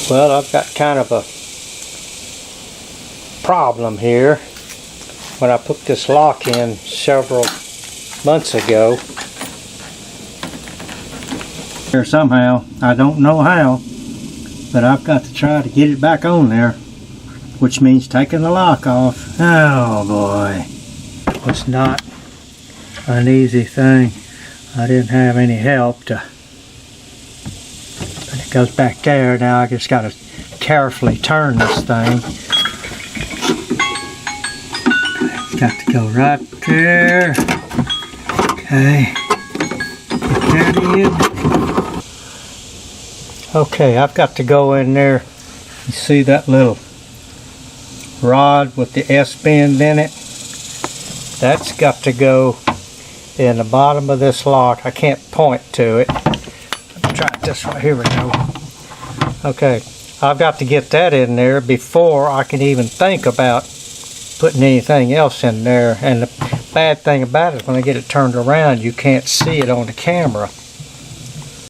Well, I've got kind of a problem here. When I put this lock in several months ago, here somehow, I don't know how, but I've got to try to get it back on there, which means taking the lock off. Oh boy, it's not an easy thing. I didn't have any help to. But it goes back there. Now I just got to carefully turn this thing. It's got to go right there. Okay, put that in. Okay, I've got to go in there. You see that little rod with the S-bend in it? That's got to go in the bottom of this lock. I can't point to it. Let's try it this way. Here we go. Okay, I've got to get that in there before I can even think about putting anything else in there. And the bad thing about it is when I get it turned around, you can't see it on the camera.